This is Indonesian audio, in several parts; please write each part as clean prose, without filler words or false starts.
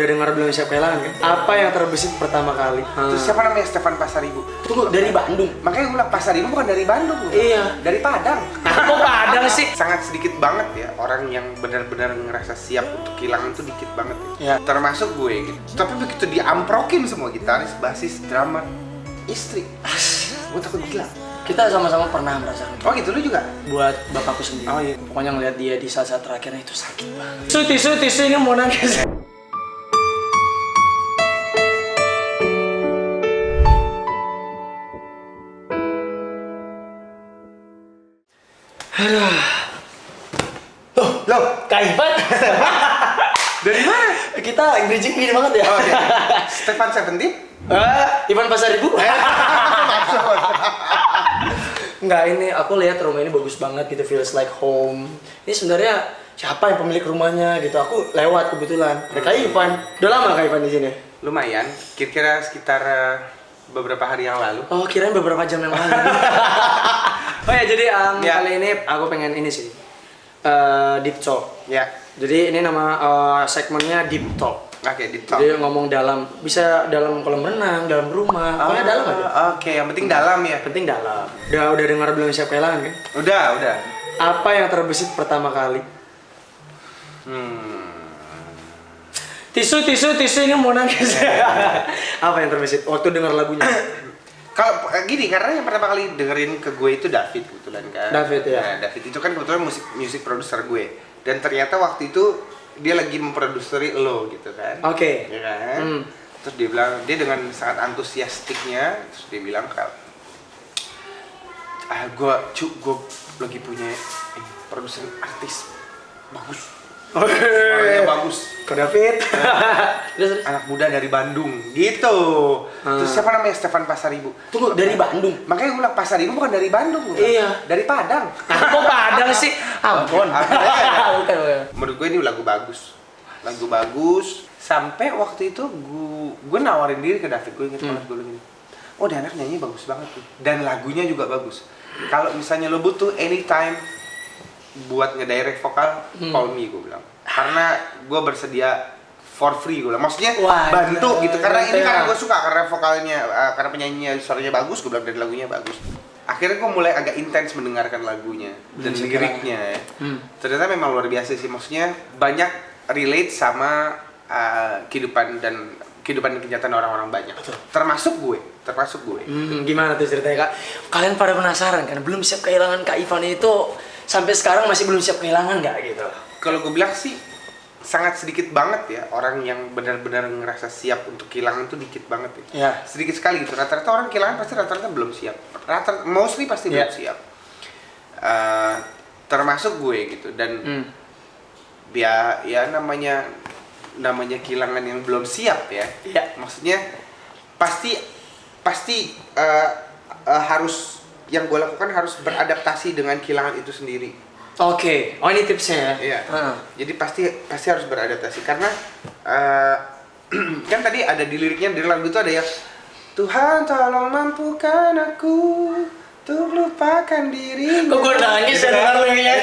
udah dengar belum siap kehilangan kan? Apa yang terbesit pertama kali? Terus siapa namanya Stefan Pasaribu? Tunggu, dari Bandung. Makanya gue bilang Pasaribu bukan dari Bandung. Iya. Dari Padang. Kok Padang sih? Sangat sedikit banget ya orang yang benar-benar ngerasa siap untuk kehilangan tuh dikit banget ya. Termasuk gue gitu. Tapi begitu diamprokin semua gitaris, basis, drummer, istri, gue takut gila. Kita sama-sama pernah merasakan. Oh gitu, lu juga? Buat bapakku sendiri. Oh iya. Pokoknya ngeliat dia di saat-saat terakhirnya itu sakit banget. Tisu ini mau nangis. Aduh. Loh, Kak Ivan. dari mana? Kita bridging ini banget ya. Oh iya. Stefan Seventeen? Ivan Pasaribu. Enggak, ini aku lihat rumah ini bagus banget gitu, feels like home. Ini sebenarnya siapa yang pemilik rumahnya gitu. Aku lewat kebetulan. Ada Kak Ivan. Udah lama Kak Ivan di sini? Lumayan, kira-kira sekitar beberapa hari yang lalu. Oh, kirain beberapa jam yang lalu. Oh ya, jadi kali ini aku pengen ini sih. Deep Talk. Ya. Jadi ini nama segmennya Deep Talk. Oke, Deep Talk. Jadi ngomong dalam, bisa dalam kolam renang, dalam rumah, pokoknya dalam aja. Oke, yang penting dalam ya. Penting dalam. Udah dengar belum siap kehilangan kan? Udah. Apa yang terbesit pertama kali? Tisu ini mau nangis. Apa yang terbesit waktu dengar lagunya? Kalau gini, karena yang pertama kali dengerin ke gue itu David kebetulan kan. David ya. Nah, David itu kan kebetulan musik produser gue. Dan ternyata waktu itu dia lagi memproduksi lo gitu kan. Oke. Ya kan? Terus dia bilang, dia dengan sangat antusiastiknya, terus dia bilang kalau gue lagi punya produser artis bagus. Suaranya bagus. Ke David. Terus anak muda dari Bandung gitu. Terus siapa namanya Stefan Pasaribu? Tunggu, dari Bandung. Makanya gue bilang Pasaribu bukan dari Bandung. Iya. Dari Padang. Kok Padang sih? Ampun. Bukan. Menurut gue ini lagu bagus. Lagu bagus. Sampai waktu itu gue nawarin diri ke David, gue inget banget gue gini. Oh, dia anak nyanyi bagus banget tuh. Dan lagunya juga bagus. Kalau misalnya lo butuh anytime buat ngedirect vokal, call me, gue bilang. Karena gue bersedia for free, gue bilang. Maksudnya bantu gitu. Karena ini karena gue suka, karena vokalnya, karena penyanyinya suaranya bagus, gue bilang, dari lagunya bagus. Akhirnya gue mulai agak intens mendengarkan lagunya dan liriknya ya. Ternyata memang luar biasa sih. Maksudnya banyak relate sama kehidupan dan kenyataan orang-orang banyak. Betul. Termasuk gue. Gimana tuh ceritanya Kak? Kalian pada penasaran kan? Belum siap kehilangan Kak Ivan itu sampai sekarang masih belum siap kehilangan nggak gitu? Kalau gue bilang sih sangat sedikit banget ya orang yang benar-benar ngerasa siap untuk kehilangan tuh dikit banget ya. Sedikit sekali gitu. Rata-rata orang kehilangan pasti rata-rata belum siap. Mostly pasti belum siap. Termasuk gue gitu. Dan ya namanya kehilangan yang belum siap ya. Maksudnya pasti harus, yang gue lakukan harus beradaptasi dengan kehilangan itu sendiri. Oke. Oh, ini tipsnya ya? Iya. Jadi pasti harus beradaptasi karena kan tadi ada di liriknya, di lagu itu ada ya, Tuhan tolong mampukan aku untuk lupakan dirimu. Kok gue nangis ya dengar liriknya?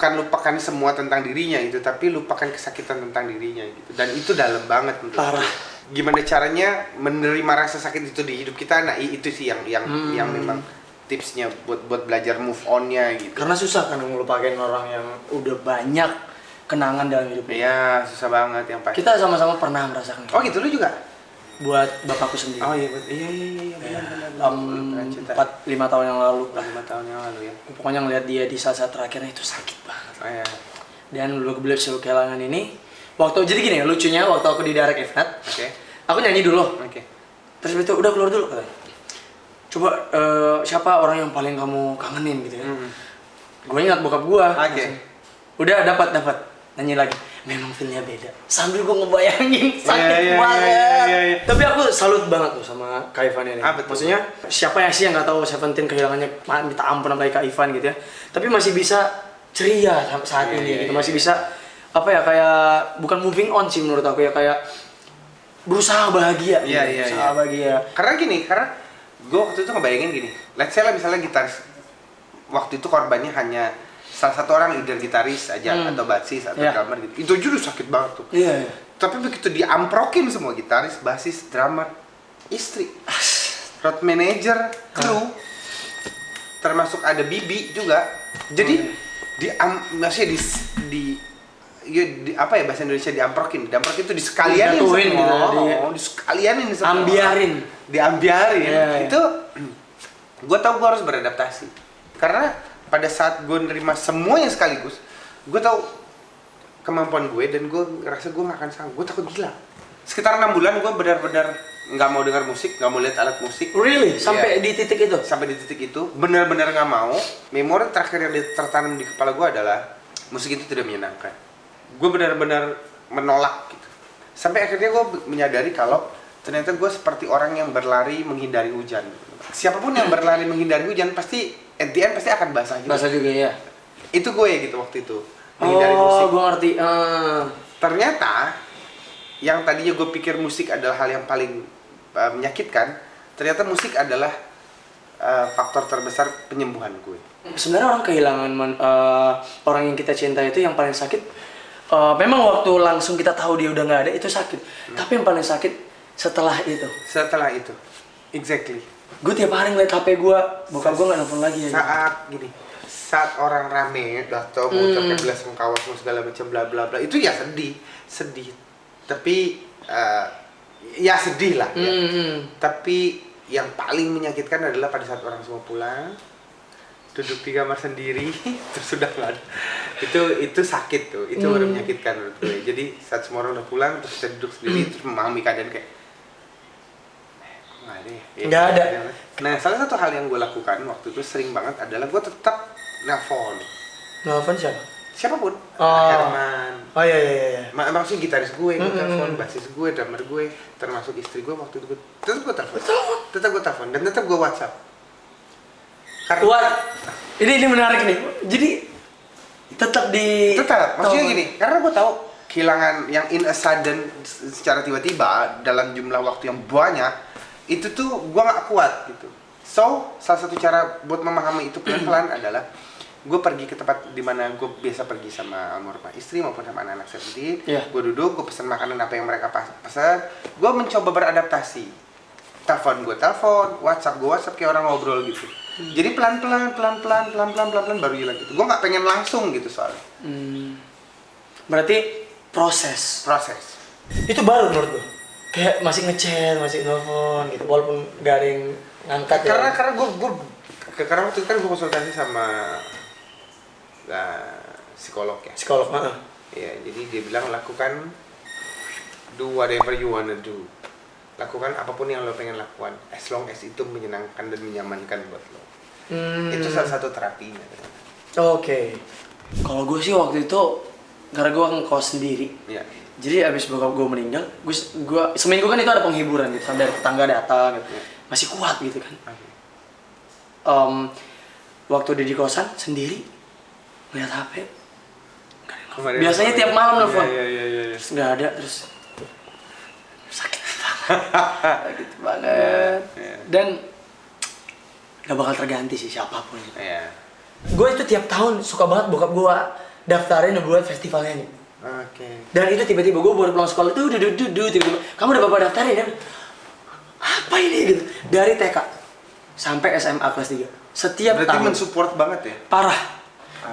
Bukan lupakan semua tentang dirinya itu, tapi lupakan kesakitan tentang dirinya gitu. Dan itu dalam banget menurut Parah. Gimana caranya menerima rasa sakit itu di hidup kita? Nah, itu sih yang memang tipsnya buat belajar move on-nya gitu. Karena susah kan ngelupain orang yang udah banyak kenangan dalam hidupnya. Iya, susah banget yang pasti. Kita sama-sama pernah merasakan. Oh gitu, lu juga? Buat bapakku sendiri. Oh iya, benar. 4-5 tahun yang lalu. 5 tahun yang lalu ya. Pokoknya ngeliat dia di saat-saat terakhirnya itu sakit banget. Oh iya. Dan lu belum siap kehilangan ini. Jadi gini, lucunya waktu aku di direct event, aku nyanyi dulu. Terus itu udah keluar dulu katanya. Coba siapa orang yang paling kamu kangenin gitu ya. Gue ingat bokap gue. Udah dapat nyanyi lagi. Memang feelnya beda. Sambil gue ngebayangin sakit banget. Tapi aku salut banget tuh sama Kak Ivan ini. Maksudnya siapa ya sih yang nggak tahu Seventeen kehilangannya, minta ampun sama Kak Ivan gitu ya. Tapi masih bisa ceria saat ini gitu. Masih bisa apa ya, kayak bukan moving on sih menurut aku ya, kayak berusaha bahagia. Iya. Berusaha bahagia. Karena gue waktu itu ngebayangin gini. Let's say lah misalnya gitaris, waktu itu korbannya hanya salah satu orang leader gitaris aja, atau bassist, atau drummer gitu. Itu aja udah sakit banget tuh. Iya. Tapi begitu diamprokin semua gitaris, bassist, drummer, istri, road manager, kru, termasuk ada Bibi juga. Jadi maksudnya apa ya bahasa Indonesia diamprokin itu disekalianin Dijatuhin semua, gitu, disekalianin semua, diambiarin. Yeah. Itu gue tahu gue harus beradaptasi karena pada saat gue nerima semuanya sekaligus, gue tahu kemampuan gue dan gue ngerasa gue gak akan sanggup. Gue takut gila. Sekitar 6 bulan gue benar-benar nggak mau dengar musik, nggak mau lihat alat musik. Really? Sampai di titik itu? Sampai di titik itu, benar-benar nggak mau. Memori terakhir yang tertanam di kepala gue adalah musik itu tidak menyenangkan. Gue benar-benar menolak gitu. Sampai akhirnya gue menyadari kalau ternyata gue seperti orang yang berlari menghindari hujan. Siapapun yang berlari menghindari hujan pasti at the end pasti akan basah juga. Basah juga ya. Itu gue gitu waktu itu. Menghindari musik. Gue ngerti. Ternyata yang tadinya gue pikir musik adalah hal yang paling menyakitkan, ternyata musik adalah faktor terbesar penyembuhan gue. Sebenarnya orang kehilangan orang yang kita cinta itu yang paling sakit. Memang waktu langsung kita tahu dia udah nggak ada itu sakit. Tapi yang paling sakit setelah itu. Setelah itu, exactly. Gue tiap hari ngeliat HP gue, bokap gue nggak nelfon lagi ya. Saat orang rame, atau mau ucapkan belas sungkawa segala macam bla bla bla, itu ya sedih. Tapi ya sedih lah. Ya. Tapi yang paling menyakitkan adalah pada saat orang semua pulang, duduk di kamar sendiri, terus sudah nggak ada. Itu sakit tuh, itu baru menyakitkan menurut gue. Jadi saat semua orang udah pulang, terus saya duduk sendiri, terus memahami keadaan kayak nggak ada ya. Nggak ada. Nah, salah satu hal yang gue lakukan waktu itu sering banget adalah gue tetap nelfon. Nelfon siapa? Siapapun. Oh. Herman. Oh iya. Maksudnya gitaris gue telepon, bassis gue, drummer gue, termasuk istri gue waktu itu tetap gue telepon dan tetap gue WhatsApp. Ini menarik nih. Jadi tetap maksudnya gini, karena gue tahu kehilangan yang in a sudden secara tiba-tiba dalam jumlah waktu yang banyak itu tuh gue nggak kuat gitu. So salah satu cara buat memahami itu pelan-pelan adalah gue pergi ke tempat di mana gue biasa pergi sama almarhumah istri maupun sama anak-anak saya sendiri. Gue duduk, gue pesan makanan apa yang mereka pesan. Gue mencoba beradaptasi. Telepon WhatsApp kayak orang ngobrol gitu. Jadi pelan-pelan baru hilang gitu. Gue nggak pengen langsung gitu soalnya. Berarti proses. Itu baru menurut gue. Kayak masih ngechat, masih nelfon gitu, walaupun gak ada yang ngangkat karena karena waktu itu kan gue konsultasi sama psikolog ya. Iya, jadi dia bilang lakukan do whatever you wanna do. Lakukan apapun yang lo pengen lakukan, as long as itu menyenangkan dan menyamankan buat lo. Itu salah satu terapinya. Oke. Kalau gue sih waktu itu karena gue ngekos sendiri. Iya. Jadi abis bokap gue meninggal, gue seminggu kan itu ada penghiburan gitu, dari tetangga datang gitu. Masih kuat gitu kan. Waktu di kosan sendiri ngeliat HP, biasanya tiap malam nelfon, terus nggak ada, terus sakit banget, dan nggak bakal terganti sih siapapun. Gue itu tiap tahun suka banget bokap gue daftarin buat festivalnya nih. Dan itu tiba-tiba gue baru pulang sekolah tuh tiba-tiba kamu udah bapak daftarin ya? Apa ini gitu? Dari TK sampai SMA kelas 3 setiap berarti tahun. mensupport banget ya? Parah.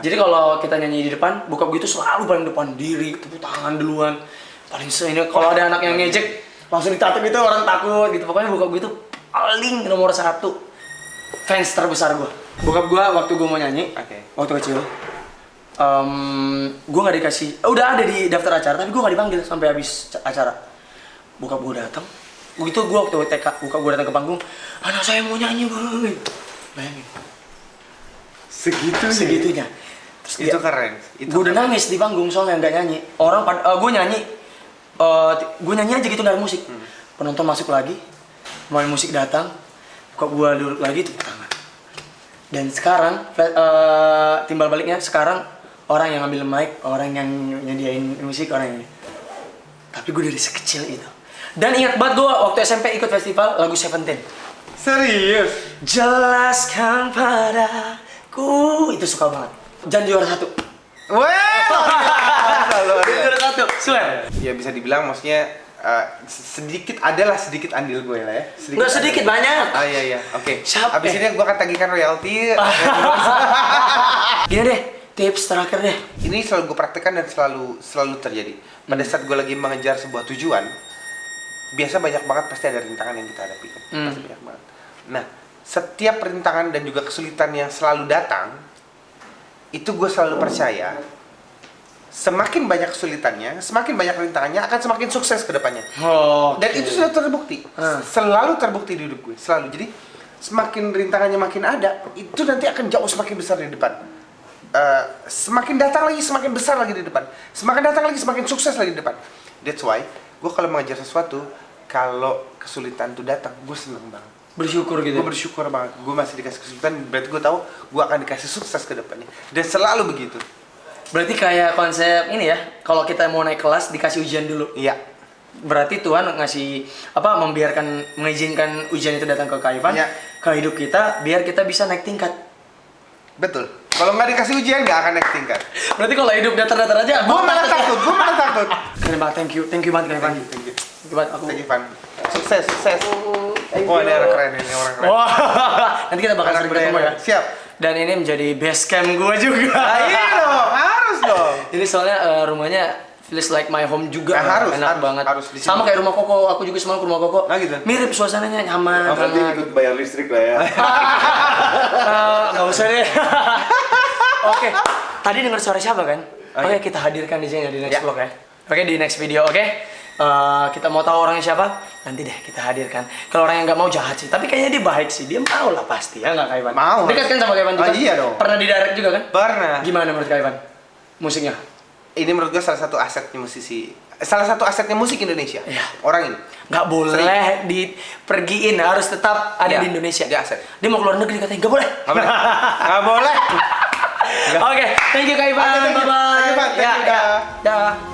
Jadi kalau kita nyanyi di depan, bokap gue itu selalu paling depan, diri, tepuk tangan duluan. Paling ini kalau ada anak yang ngejek langsung ditatap gitu, orang takut gitu. Pokoknya bokap gue itu paling nomor 1 fans terbesar gue. Bokap gue waktu gue mau nyanyi, waktu kecil, gue nggak dikasih, udah ada di daftar acara, tapi gue nggak dipanggil sampai habis acara. Bokap gue datang, begitu gue waktu TK, bokap gue datang ke panggung, anak saya mau nyanyi bang, bayangin. Segitunya. Terus itu keren. Gue udah nangis di panggung soalnya nggak nyanyi. Orang gue nyanyi aja gitu nggak ada musik. Penonton masuk lagi, main musik datang, kok gue duduk lagi tepuk tangan. Dan sekarang timbal baliknya sekarang orang yang ngambil mic, orang yang nyediain musik, orang yang. Tapi gue dari sekecil itu Dan ingat banget gue waktu SMP ikut festival lagu Seventeen. Serius? Jelaskan padaku, itu suka banget. Dan juara 1. Wah, Juara 1, swear. ya bisa dibilang maksudnya sedikit andil gue lah ya. Nggak sedikit, banyak. Ah iya, oke. Siapa? Abis ini gue akan tagihkan royalti. Gini deh, tips terakhir deh. Ini selalu gue praktekkan dan selalu terjadi. Pada saat gue lagi mengejar sebuah tujuan, biasa banyak banget pasti ada rintangan yang kita hadapi kan. Pasti banyak banget. Nah, setiap rintangan dan juga kesulitan yang selalu datang, itu gue selalu percaya semakin banyak kesulitannya, semakin banyak rintangannya akan semakin sukses ke depannya. Dan itu sudah terbukti. Selalu terbukti di hidup gue, selalu. Jadi semakin rintangannya makin ada, itu nanti akan jauh semakin besar di depan. Semakin datang lagi semakin besar lagi di depan. Semakin datang lagi semakin sukses lagi di depan. That's why gue kalau mengejar sesuatu, kalau kesulitan itu datang, gue seneng banget. Bersyukur gitu. Gue bersyukur banget. Gue masih dikasih kesulitan, berarti gue tahu gue akan dikasih sukses ke depannya. Dan selalu begitu. Berarti kayak konsep ini ya, kalau kita mau naik kelas dikasih ujian dulu. Iya. Berarti Tuhan ngasih mengizinkan ujian itu datang ke Kak Ivan, Iya. ke hidup kita, biar kita bisa naik tingkat. Betul. Kalau nggak dikasih ujian nggak akan naik tingkat. Berarti kalau hidup datar-datar aja, Gue malah takut. Keren banget, thank you banget Kak Ivan. Thank you. Thank you banget, aku. Thank you, Van. Sukses. Thank Oh, you. ini orang keren, ini orang keren. Wah, nanti kita bakal Anak sering ketemu ya. Siap. Dan ini menjadi base camp gue juga. Iya dong, harus dong. Ini soalnya rumahnya feels like my home juga. Nah, enak banget. harus di sini. Sama kayak rumah Koko, aku juga semalam ke rumah Koko. Ah, gitu? Mirip suasananya, nyaman. Nanti hangat. ikut bayar listrik lah ya. Nggak usah deh. Oke, tadi dengar suara siapa kan? Oke, kita hadirkan di sini di next Ya. vlog ya. Oke, di next video, oke? Kita mau tahu orangnya siapa? Nanti deh kita hadirkan. Kalau orang yang nggak mau jahat sih, tapi kayaknya dia baik sih. Dia mau lah pasti ya nggak Kak Ivan? Mau. Dekat kan sama Kak Ivan juga? Iya dong. Pernah di direct juga kan? Pernah. Gimana menurut Kak Ivan? Musiknya? Ini menurut gue salah satu asetnya musik Indonesia. Iya. Orang ini. Nggak boleh dipergiin, harus tetap ada Iya, di Indonesia. dia aset. Dia mau keluar negeri katanya, nggak boleh. Nggak boleh. Oke, thank you Kak Ivan. Oke, thank you. Bye-bye. Thank you, Pak. Thank you, dah. Dah.